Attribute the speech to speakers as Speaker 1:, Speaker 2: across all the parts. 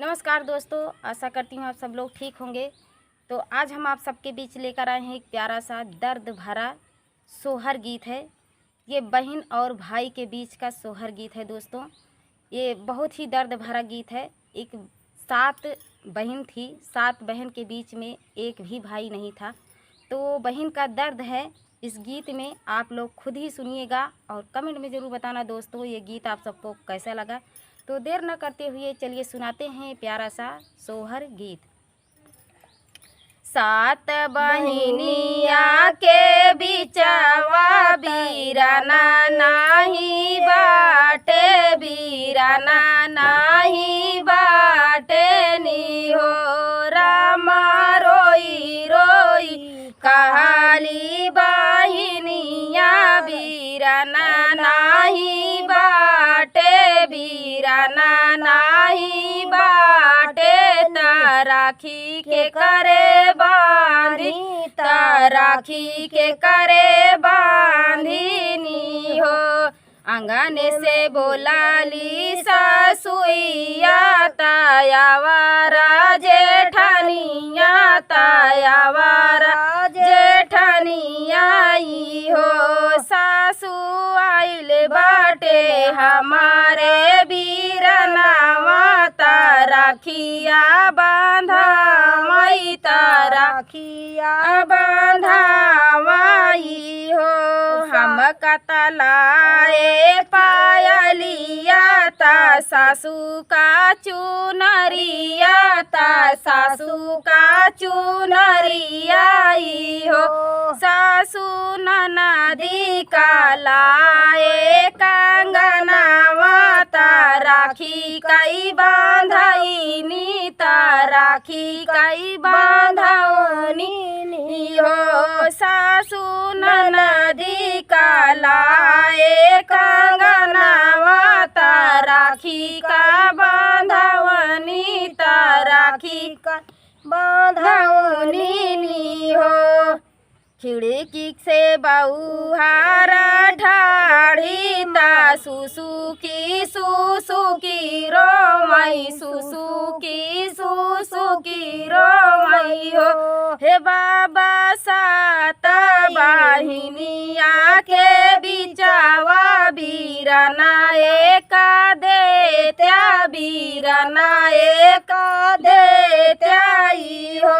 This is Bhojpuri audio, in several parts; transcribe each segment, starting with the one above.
Speaker 1: नमस्कार दोस्तों, आशा करती हूँ आप सब लोग ठीक होंगे। तो आज हम आप सबके बीच लेकर आए हैं एक प्यारा सा दर्द भरा सोहर गीत है। ये बहन और भाई के बीच का सोहर गीत है दोस्तों। ये बहुत ही दर्द भरा गीत है। एक 7 बहन थी, 7 बहन के बीच में एक भी भाई नहीं था। तो बहन का दर्द है इस गीत में, आप लोग खुद ही सुनिएगा और कमेंट में ज़रूर बताना दोस्तों ये गीत आप सबको कैसा लगा। तो देर न करते हुए चलिए सुनाते हैं प्यारा सा सोहर गीत। 7 बहिनिया के बिचवा बीराना नाही बाटे, बीराना नाही बाटे नी हो रामा रोई रोई कहाली बहिनिया बीराना नाही बाटे, बीराना नाही बाटे राखी के करे बांधी, राखी के करे बांधिनी हो। आंगने से बोलाली सासुइया तायावारा जेठानिया, तायावारा जेठानिया आई हो। सासू आइल बाटे हमारे बीरनावा, राखिया बांधा मई राखिया बांधा माई हो। हम कतलाए पायलिया ता सासू का चुनरिया, ता सासू का चुनरिया आई हो। सासू ननदी का लाए कंगनावा, ता राखी कई बांधनी, ता राखी कई बांधनी हो। सासू ननदी का लाए कंगनावा, ता राखी का बांधवनी, ता राखी का बांधवनी हो। खिड़की से बहुहारा ठाड़ी ता सुसु की रो मई, सुसु की रो मई हो। हे बाबा 7 बहिनिया के बिचावा बीराना एक देत्या, बीराना एक देत्याई हो।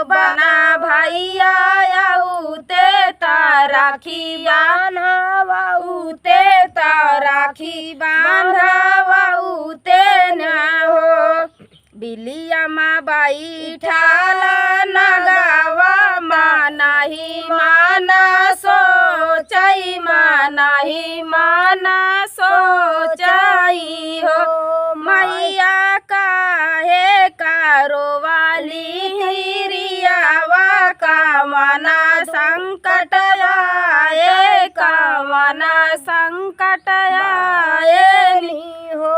Speaker 1: बना भैया उते ता राखी बांधवाउते, ता राखी बांधवाउते न हो। बिलिया माँ बैठाला नगावा, मानाही माना सोचाई, मानाही माना सोचाई हो। मैया काहे कारो वाली हिरियावा, का मना संकट आए, का मना संकट आए नी हो।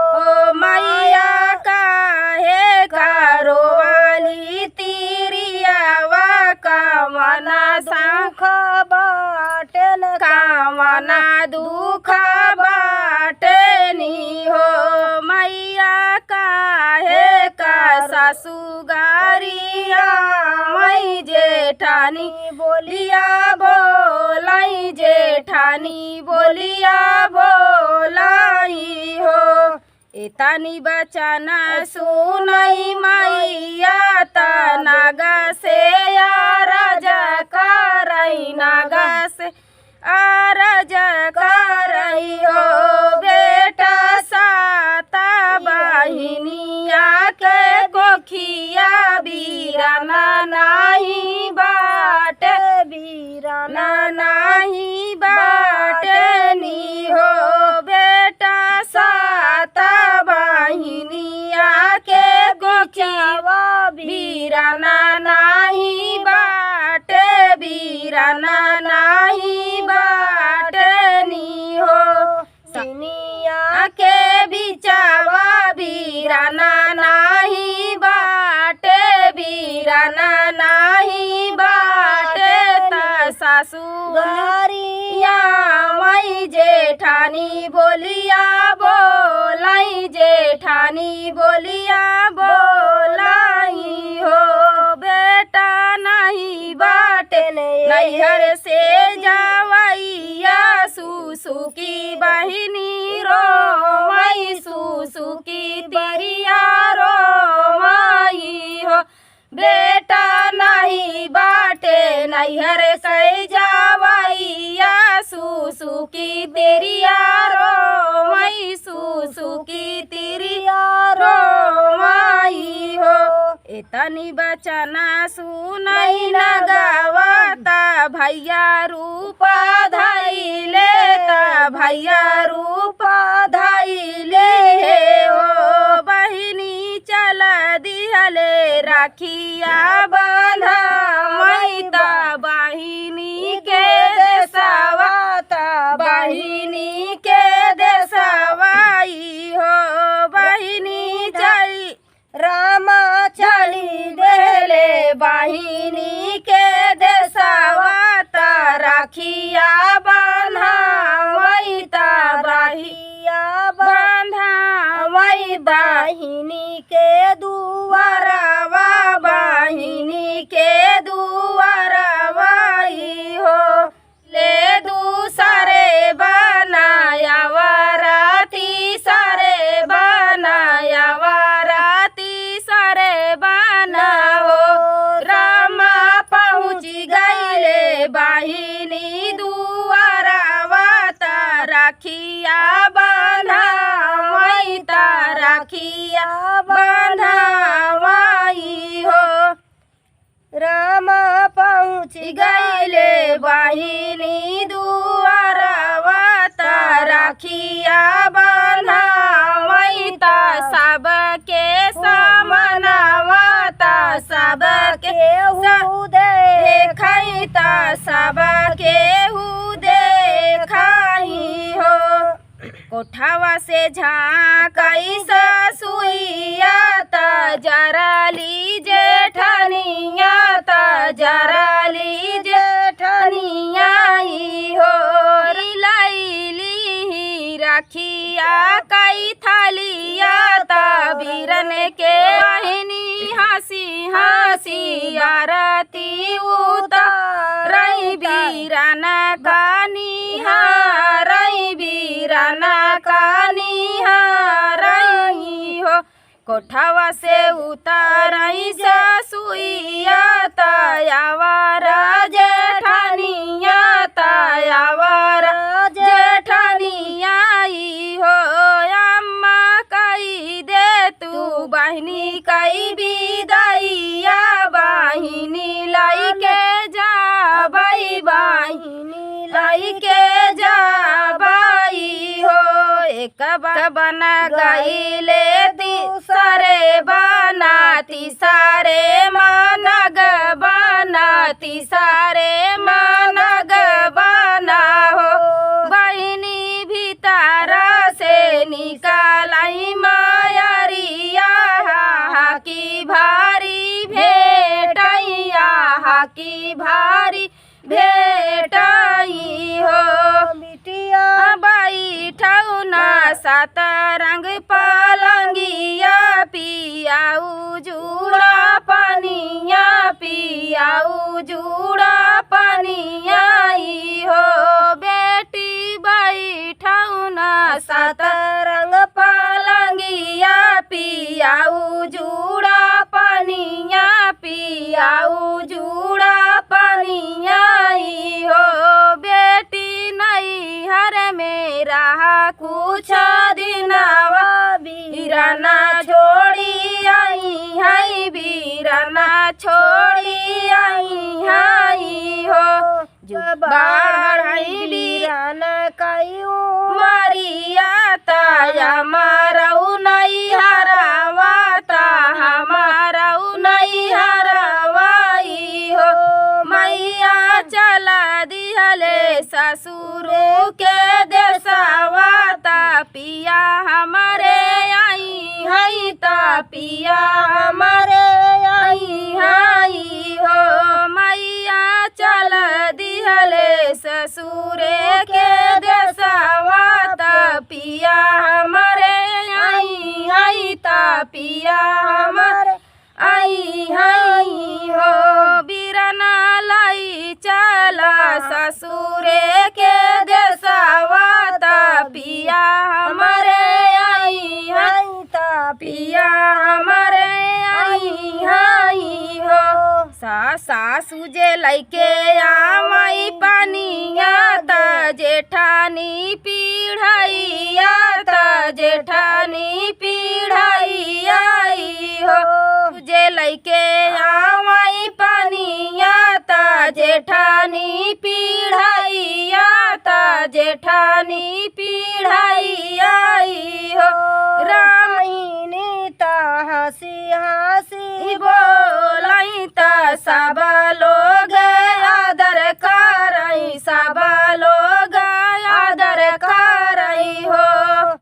Speaker 1: मैया काहे कारो वाली तिरियावा, का मना सुख बाटन, का मना दुख बाटनी हो। मैया काहे का सासू गारिया मई जेठानी बोलिया बोलाई, जेठानी बोलिया बोलाई हो। एतानी बचना सुनई मैया ता नागा से आरज करई, नागा से आरज करई हो। बेटा 7 बहिनिया के कोखिया बीराना नाही बाटे, बीराना नाही बाटे नी हो। बेटा 7 बहिनिया के कोखिया बीराना नाही बाटे, बीराना नाही बाटे नी हो। सिनिया के बिचावा बीराना नाही बाटे, बीराना नाही बाटे ता सासू गारिया मई जेठानी बोलिया बोलाई, जेठानी बोलिया बोल सुसुकी बहिनी रोवई सुसुकी तिरिया रोवई हो। बेटा नहीं बाटे नैहर कै जावैया सुसुकी तिरिया रोवई सुसुकी तिरिया रोवई हो। इतनी बचना सुनई न गावता भैया रूपा धैले ता भैया रूपा धैले हो। बहिनी चल दिहले राखिया बांधा मैता बहिनी के देसवाता बहिनी के देसवाई हो। बहिनी चली रामा चली देले बहिनी के देसवाता राखिया बांधा मैता राखिया बांधा वही बहिनी के दुआरवा बहिनी के दुआरवाई हो। ले दूसरे बनाया वराती सारे बनाया वराती सारे बनाओ। रामा पहुँच गईले बहिनी दुआरवाता राखिया बांधा मैता राखिया बांधा वाई हो। रामा पहुँच गईले बहिनी दुआरवाता राखिया बांधा मैता सबके समानवाता सबके देखैता सबके देखई हो। कोठावा से झाँकई ससुइया ता जरली जेठनिया ता जरली जेठनिया हो। लैली राखिया कई थालिया ता बीरन के बहिनी हंसी हंसी आरती उतारई बीरन का निहारई बीरन का निहारई हो। कोठावा से उतारई ससुइया तायावारा जेठनिया तायावारा जेठनिया हो। अम्मा कई दे तू बहिनी कई विदाइया बहिनी लाई के जाबई बहिनी लाई के जाबई हो। एक बन गईले तीसरे बना तीसरे मानग बना तीसरे मानग बना हो। बहिनी भीतरा से निकालाई मायरिया हाकी भारी भेटैया हाकी भारी भेटई हो। बिटिया बैठौ ना सात रंग पलंगिया पियाऊ जूड़ा पनिया पियाऊ जूड़ा पनिया हो। बेटी बैठौ ना सात रंग पलंगिया पियाऊ जूड़ा पनिया पियाऊ जूड़ा पनिया हो। बेटी नहीं हर मेरा कुछ दिनवा बीरना छोड़ी आई है बीरना छोड़ी आई है हो। बढ़ई बीरना कयू मरिया ताया मारऊ नहीं हरावाता हमारऊ नहीं हरावाई हो। मैया चला दिहले ससुरो के देसवाता पिया हमारे आई है ता पिया हमारे आई है हो। मैया चल दिहले ससुरे के देसवाता पिया हमारे आई है ता पिया हमारे आई है हो। बीरना लाई चला ससुरे के देसवाता पिया हमारे आई है पिया हमारे आई हो। सासू जे लैके आवाई पानिया त जेठानी पीढ़ैया त जेठानी पीढ़ैया हो। जे लैके आवाई पानिया त जेठानी पीढ़ैया त जेठानी पीढ़ैया हो। रामायणी त हंसी हंसी बोलाई त सब